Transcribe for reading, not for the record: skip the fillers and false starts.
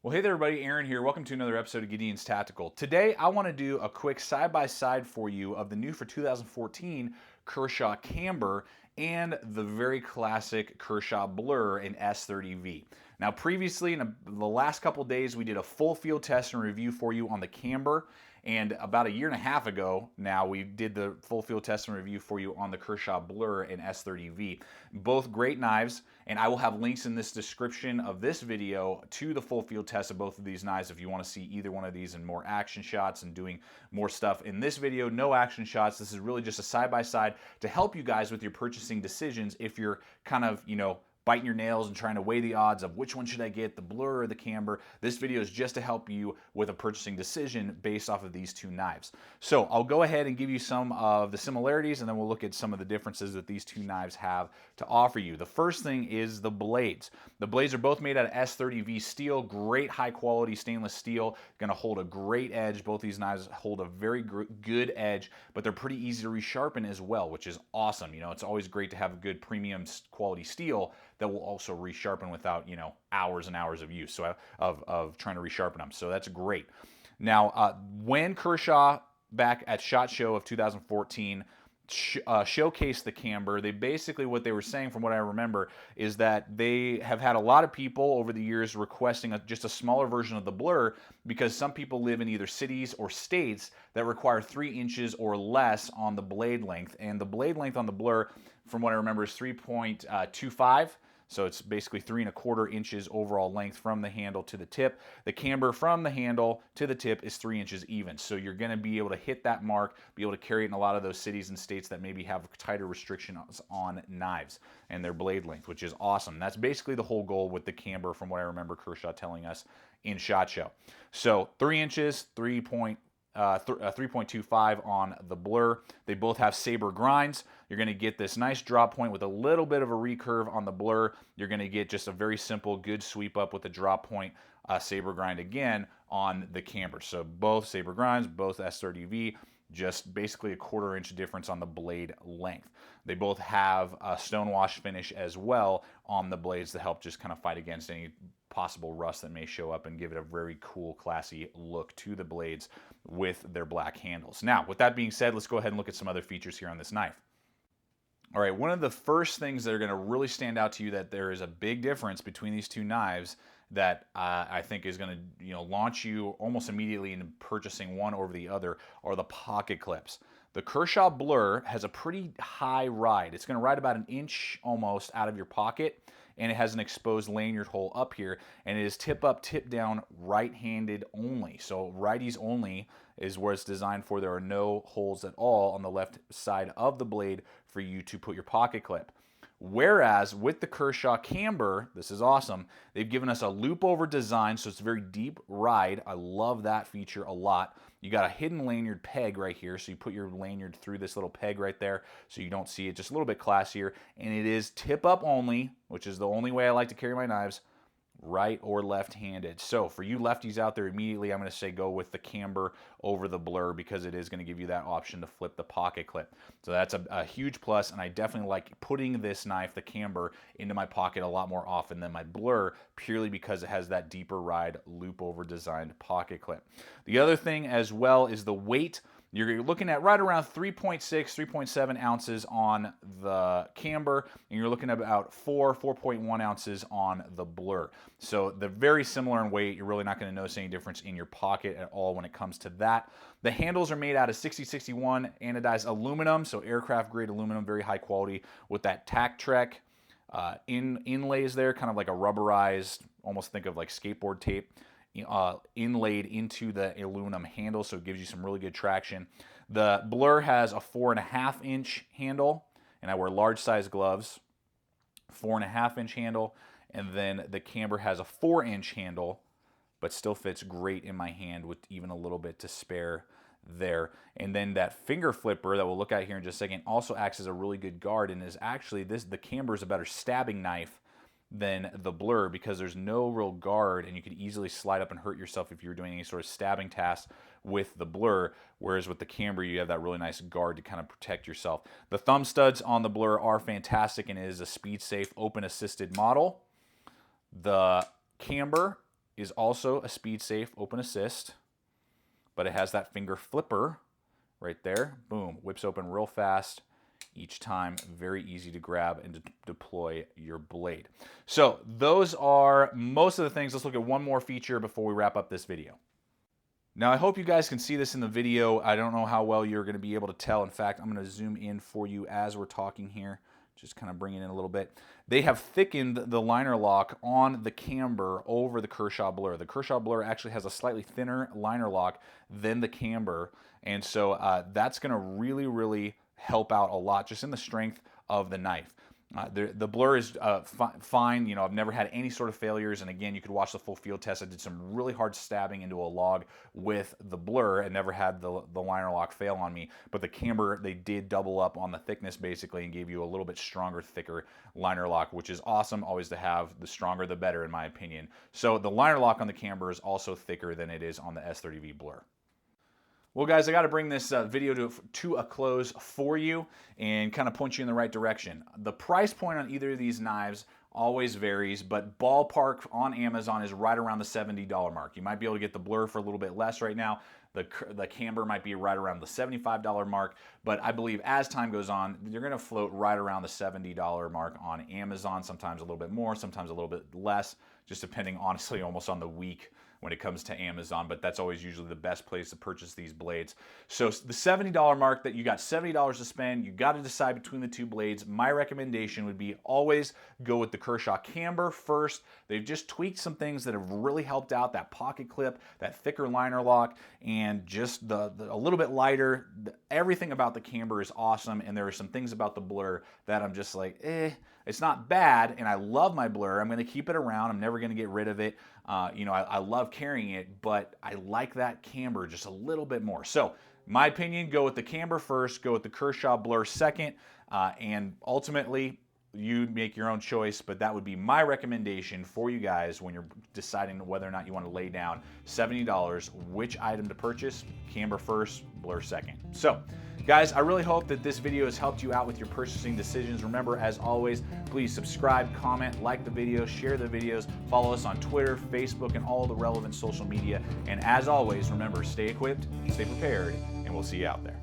Well, hey there everybody, Aaron here. Welcome to another episode of Gideon's Tactical. Today I want to do a quick side-by-side for you of the new for 2014 Kershaw Camber and the very classic Kershaw Blur in S30V. Now previously, in the last couple days, we did a full field test and review for you on the Camber, and about a year and a half ago now, we did the full field test and review for you on the Kershaw Blur in S30V. Both great knives, and I will have links in this description of this video to the full field test of both of these knives if you want to see either one of these in more action shots and doing more stuff. In this video, no action shots. This is really just a side-by-side to help you guys with your purchasing decisions if you're kind of, biting your nails and trying to weigh the odds of which one should I get, the Blur or the Camber. This video is just to help you with a purchasing decision based off of these two knives. So I'll go ahead and give you some of the similarities, and then we'll look at some of the differences that these two knives have to offer you. The first thing is the blades. The blades are both made out of S30V steel, great high quality stainless steel, going to hold a great edge. Both these knives hold a very good edge, but they're pretty easy to resharpen as well, which is awesome. It's always great to have a good premium quality steel that will also resharpen without, hours and hours of use, so of trying to resharpen them. So that's great. Now, when Kershaw back at SHOT Show of 2014 showcased the Camber, they basically, what they were saying from what I remember, is that they have had a lot of people over the years requesting just a smaller version of the Blur because some people live in either cities or states that require 3 inches or less on the blade length. And the blade length on the Blur, from what I remember, is 3.25. So it's basically 3¼ inches overall length from the handle to the tip. The Camber from the handle to the tip is 3 inches even. So you're going to be able to hit that mark, be able to carry it in a lot of those cities and states that maybe have tighter restrictions on knives and their blade length, which is awesome. That's basically the whole goal with the Camber from what I remember Kershaw telling us in SHOT Show. So 3 inches, 3.25 on the Blur. They both have saber grinds. You're going to get this nice drop point with a little bit of a recurve on the Blur. You're going to get just a very simple, good sweep up with the drop point saber grind again on the Camber. So both saber grinds, both S30V, just basically a 1/4 inch difference on the blade length. They both have a stonewash finish as well on the blades to help just kind of fight against any possible rust that may show up and give it a very cool, classy look to the blades with their black handles. Now, with that being said, let's go ahead and look at some other features here on this knife. All right, one of the first things that are going to really stand out to you that there is a big difference between these two knives that I think is going to launch you almost immediately into purchasing one over the other are the pocket clips. The Kershaw Blur has a pretty high ride. It's going to ride about 1 inch almost out of your pocket, and it has an exposed lanyard hole up here, and it is tip up, tip down, right-handed only. So righties only is where it's designed for. There are no holes at all on the left side of the blade for you to put your pocket clip. Whereas with the Kershaw Camber, this is awesome, they've given us a loop over design, so it's a very deep ride. I love that feature a lot. You got a hidden lanyard peg right here, so you put your lanyard through this little peg right there so you don't see it, just a little bit classier. And it is tip up only, which is the only way I like to carry my knives, right or left-handed. So for you lefties out there, immediately I'm going to say go with the Camber over the Blur because it is going to give you that option to flip the pocket clip. So that's a huge plus, and I definitely like putting this knife, the Camber, into my pocket a lot more often than my Blur, purely because it has that deeper ride, loop over designed pocket clip. The other thing as well is the weight. You're looking at right around 3.6, 3.7 ounces on the Camber, and you're looking at about 4.1 ounces on the Blur. So they're very similar in weight. You're really not going to notice any difference in your pocket at all when it comes to that. The handles are made out of 6061 anodized aluminum, so aircraft grade aluminum, very high quality, with that tack trek inlays there, kind of like a rubberized, almost think of like skateboard tape, inlaid into the aluminum handle, so it gives you some really good traction. The Blur has a 4.5 inch handle, and I wear large size gloves. 4.5 inch handle, and then the Camber has a 4 inch handle, but still fits great in my hand with even a little bit to spare there. And then that finger flipper that we'll look at here in just a second also acts as a really good guard, and is actually the Camber is a better stabbing knife than the Blur because there's no real guard, and you could easily slide up and hurt yourself if you were doing any sort of stabbing task with the Blur, whereas with the Camber you have that really nice guard to kind of protect yourself. The thumb studs on the Blur are fantastic, and it is a speed safe open assisted model. The Camber is also a speed safe open assist, but it has that finger flipper right there. Boom, whips open real fast each time. Very easy to grab and to deploy your blade. So those are most of the things. Let's look at one more feature before we wrap up this video. Now, I hope you guys can see this in the video. I don't know how well you're going to be able to tell. In fact, I'm going to zoom in for you as we're talking here. Just kind of bring it in a little bit. They have thickened the liner lock on the Camber over the Kershaw Blur. The Kershaw Blur actually has a slightly thinner liner lock than the Camber, and so that's going to really help out a lot just in the strength of the knife. The Blur is fine. You know, I've never had any sort of failures, and again, you could watch the full field test. I did some really hard stabbing into a log with the Blur and never had the liner lock fail on me. But the Camber, they did double up on the thickness basically and gave you a little bit stronger, thicker liner lock, which is awesome. Always to have. The stronger the better, in my opinion. So the liner lock on the Camber is also thicker than it is on the S30V Blur. Well, guys, I got to bring this video to a close for you and kind of point you in the right direction. The price point on either of these knives always varies, but ballpark on Amazon is right around the $70 mark. You might be able to get the Blur for a little bit less right now. The Camber might be right around the $75 mark, but I believe as time goes on, you're going to float right around the $70 mark on Amazon, sometimes a little bit more, sometimes a little bit less, just depending, honestly, almost on the week when it comes to Amazon, but that's always usually the best place to purchase these blades. So the $70 mark, that you got $70 to spend, you got to decide between the two blades. My recommendation would be always go with the Kershaw Camber first. They've just tweaked some things that have really helped out, that pocket clip, that thicker liner lock, and just a little bit lighter. Everything about the Camber is awesome, and there are some things about the Blur that I'm just like, it's not bad, and I love my Blur. I'm going to keep it around. I'm never going to get rid of it. You know, I love carrying it, but I like that Camber just a little bit more. So, my opinion, go with the Camber first, go with the Kershaw Blur second, and ultimately, you make your own choice, but that would be my recommendation for you guys when you're deciding whether or not you want to lay down $70, which item to purchase, Camber first, Blur second. So, guys, I really hope that this video has helped you out with your purchasing decisions. Remember, as always, please subscribe, comment, like the video, share the videos, follow us on Twitter, Facebook, and all the relevant social media. And as always, remember, stay equipped, stay prepared, and we'll see you out there.